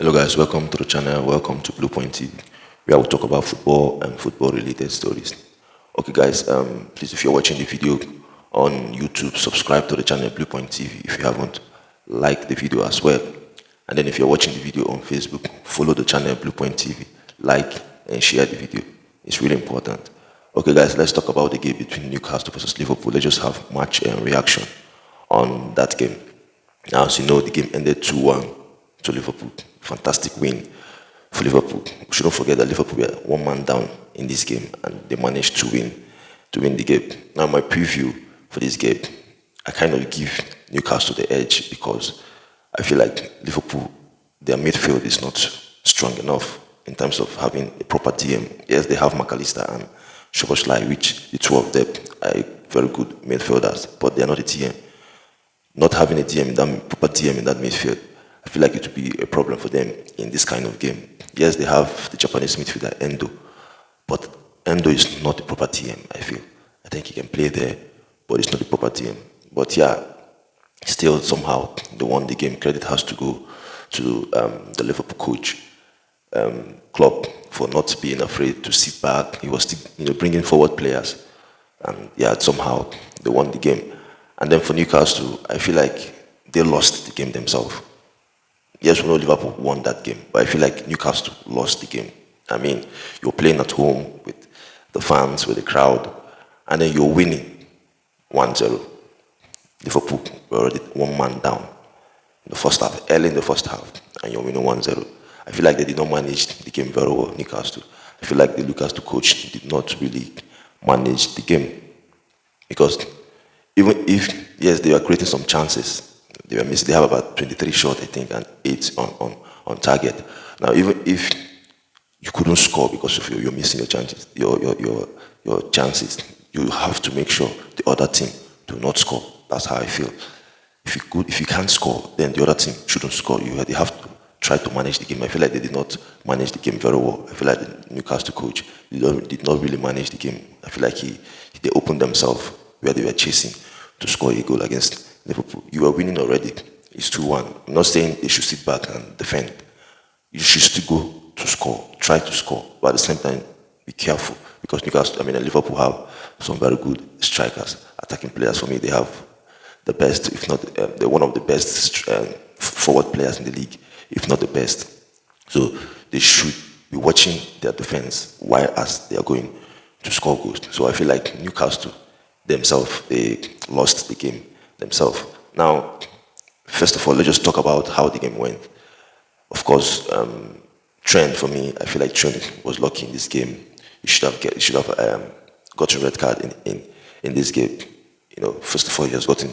Hello guys, welcome to the channel, welcome to Blue Point TV, where we'll talk about football and football related stories. Okay guys, please if you're watching the video on YouTube, subscribe to the channel Blue Point TV if you haven't, like the video as well. And then if you're watching the video on Facebook, follow the channel Blue Point TV, like and share the video. It's really important. Okay guys, let's talk about the game between Newcastle versus Liverpool. Let's just have match and reaction on that game. Now, as you know, the game ended 2-1 to Liverpool. Fantastic win for Liverpool. We shouldn't forget that Liverpool were one man down in this game and they managed to win the game. Now, my preview for this game, I kind of give Newcastle the edge because I feel like Liverpool, their midfield is not strong enough in terms of having a proper DM. Yes, they have McAllister and Szoboszlai, which the two of them are very good midfielders, but they are not a DM. Not having a DM in that proper DM in that midfield, I feel like it would be a problem for them in this kind of game. Yes, they have the Japanese midfielder Endo, but Endo is not the proper DM, I feel. I think he can play there, but it's not the proper DM. But yeah, still somehow they won the game. Credit has to go to the Liverpool coach, Klopp, for not being afraid to sit back. He was still, bringing forward players, and yeah, somehow they won the game. And then for Newcastle, I feel like they lost the game themselves. Yes, we know Liverpool won that game, but I feel like Newcastle lost the game. I mean, you're playing at home with the fans, with the crowd, and then you're winning 1-0. Liverpool were already one man down in the first half, early in the first half, and you're winning 1-0. I feel like they did not manage the game very well, Newcastle. I feel like the Newcastle coach did not really manage the game because even if, yes, they were creating some chances, they have about 23 shots, I think, and 8 on target. Now, even if you couldn't score because of you're missing your chances, your chances, you have to make sure the other team do not score. That's how I feel. If you can't score, then the other team shouldn't score. They have to try to manage the game. I feel like they did not manage the game very well. I feel like the Newcastle coach did not really manage the game. I feel like they opened themselves where they were chasing to score a goal against Liverpool. You are winning already. It's 2-1. I'm not saying they should sit back and defend. You should still go to score, try to score, but at the same time, be careful because Liverpool have some very good strikers, attacking players. For me, they have the best, if not they're one of the best forward players in the league, if not the best. So they should be watching their defense while as they are going to score goals. So I feel like Newcastle themselves, they lost the game themselves. Now, first of all, let's just talk about how the game went. Of course, Trent, for me, I feel like Trent was lucky in this game. He should have gotten a red card in this game. First of all, he has gotten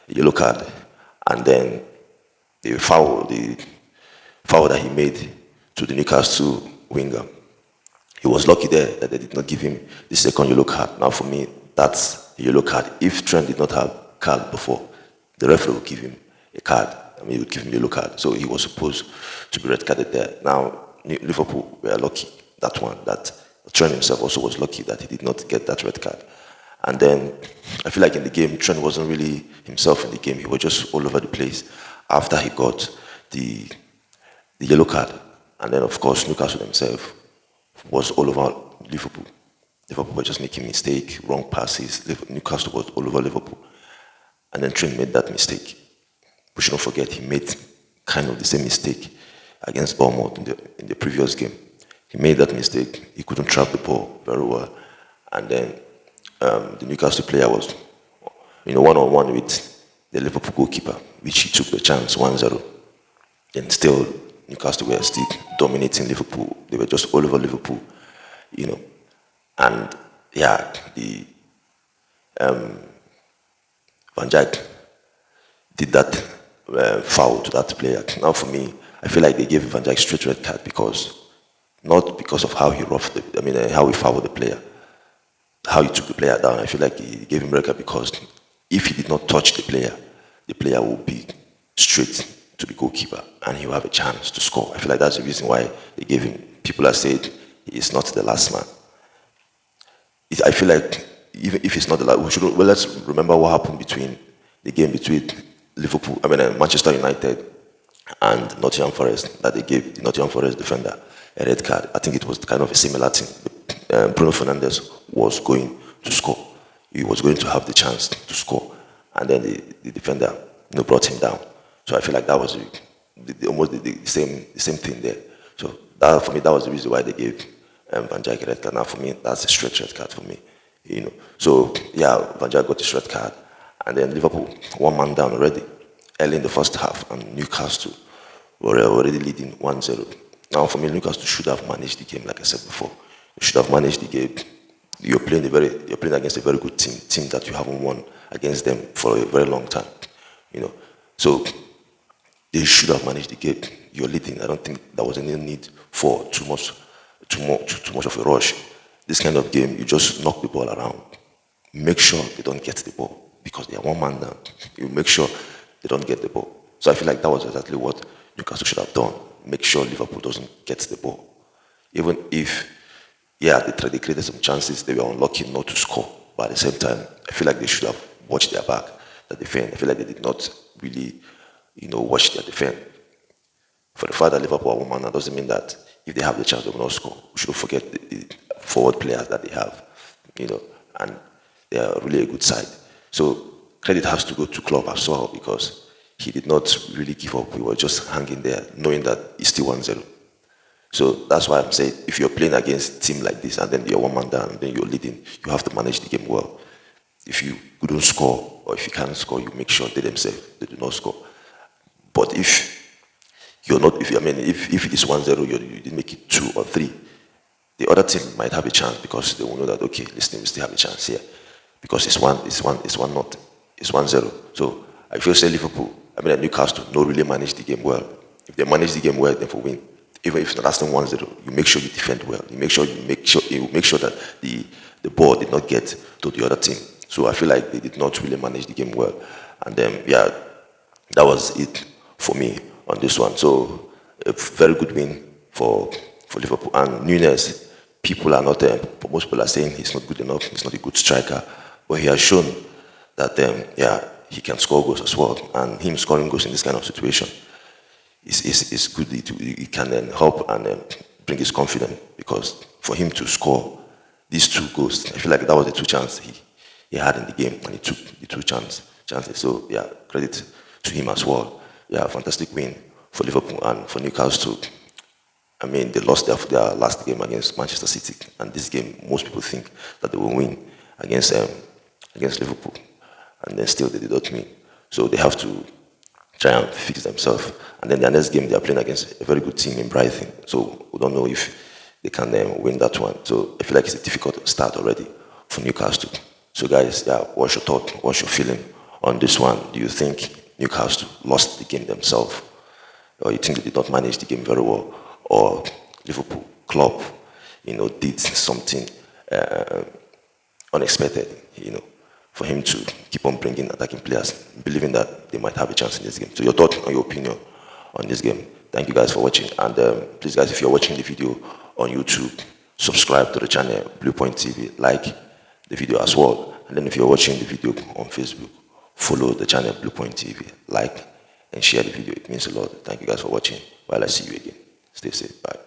a yellow card, and then the foul that he made to the Newcastle winger. He was lucky there that they did not give him the second yellow card. Now, for me, that's a yellow card. If Trent did not have card before, the referee would give him a card. He would give him a yellow card. So he was supposed to be red carded there. Now, Liverpool were lucky that Trent himself also was lucky that he did not get that red card. And then I feel like in the game, Trent wasn't really himself in the game. He was just all over the place after he got the yellow card. And then, of course, Newcastle themselves was all over Liverpool. Liverpool were just making mistakes, wrong passes. Newcastle was all over Liverpool. And then Trent made that mistake. We shouldn't forget he made kind of the same mistake against Bournemouth in the previous game. He made that mistake. He couldn't trap the ball very well. And then the Newcastle player was one-on-one with the Liverpool goalkeeper, which he took the chance 1-0. And still, Newcastle were still dominating Liverpool. They were just all over Liverpool, And yeah, the Van Dijk did that foul to that player. Now for me, I feel like they gave Van Dijk straight red card not because of how he how he fouled the player, how he took the player down. I feel like he gave him red card because if he did not touch the player will be straight to the goalkeeper and he will have a chance to score. I feel like that's the reason why they gave him. People have said he is not the last man. I feel like even if it's not the last, let's remember what happened between the game between Manchester United and Nottingham Forest that they gave the Nottingham Forest defender a red card. I think it was kind of a similar thing. Bruno Fernandes was going to score. He was going to have the chance to score, and then the defender, brought him down. So I feel like that was almost the same thing there. So that for me, that was the reason why they gave Van Dijk a red card. Now for me, that's a straight red card for me. So yeah, Van Dijk got his red card, and then Liverpool 1 man down already early in the first half, and Newcastle were already leading 1-0. Now for me, Newcastle should have managed the game, like I said before. You should have managed the game. You're playing against a very good team that you haven't won against them for a very long time. So they should have managed the game. You're leading. I don't think there was any need for too much of a rush. This kind of game, you just knock the ball around. Make sure they don't get the ball because they are 1 man down. You make sure they don't get the ball. So I feel like that was exactly what Newcastle should have done. Make sure Liverpool doesn't get the ball. Even if, they created some chances, they were unlucky not to score. But at the same time, I feel like they should have watched their back, the defense. I feel like they did not really, watch their defense. For the fact that Liverpool are 1 man, that doesn't mean that if they have the chance, they will not score. We shouldn't forget the forward players that they have, and they are really a good side. So credit has to go to Klopp as well because he did not really give up. We were just hanging there, knowing that it's still 1-0. So that's why I'm saying if you're playing against a team like this and then you're 1 man down and then you're leading, you have to manage the game well. If you couldn't score or if you can't score, you make sure they themselves they do not score. But if you're not, if it is 1-0, you didn't make it 2 or 3, the other team might have a chance because they will know that okay, this team will still have a chance here because it's 1-0. So I feel say Newcastle don't really manage the game well. If they manage the game well, then for win. Even if the last time 1-0, you make sure you defend well. You make sure that the ball did not get to the other team. So I feel like they did not really manage the game well. And then that was it for me on this one. So a very good win for Liverpool. And Nunez, most people are saying he's not good enough, he's not a good striker. But he has shown that he can score goals as well. And him scoring goals in this kind of situation is good. It can then help and bring his confidence because for him to score these 2 goals, I feel like that was the 2 chances he had in the game and he took the 2 chances. So credit to him as well. Fantastic win for Liverpool and for Newcastle. They lost their last game against Manchester City, and this game most people think that they will win against Liverpool, and then still they did not win. So they have to try and fix themselves. And then their next game they are playing against a very good team in Brighton. So we don't know if they can win that one. So I feel like it's a difficult start already for Newcastle. So guys, what's your thought? What's your feeling on this one? Do you think Newcastle lost the game themselves? Or you think they did not manage the game very well? Or Liverpool, Klopp, did something unexpected, for him to keep on bringing attacking players, believing that they might have a chance in this game. So your thought and your opinion on this game. Thank you guys for watching. And please guys, if you're watching the video on YouTube, subscribe to the channel, Blue Point TV, like the video as well. And then if you're watching the video on Facebook, follow the channel Blue Point TV, like and share the video. It means a lot. Thank you guys for watching. While I see you again. Stay safe. Bye.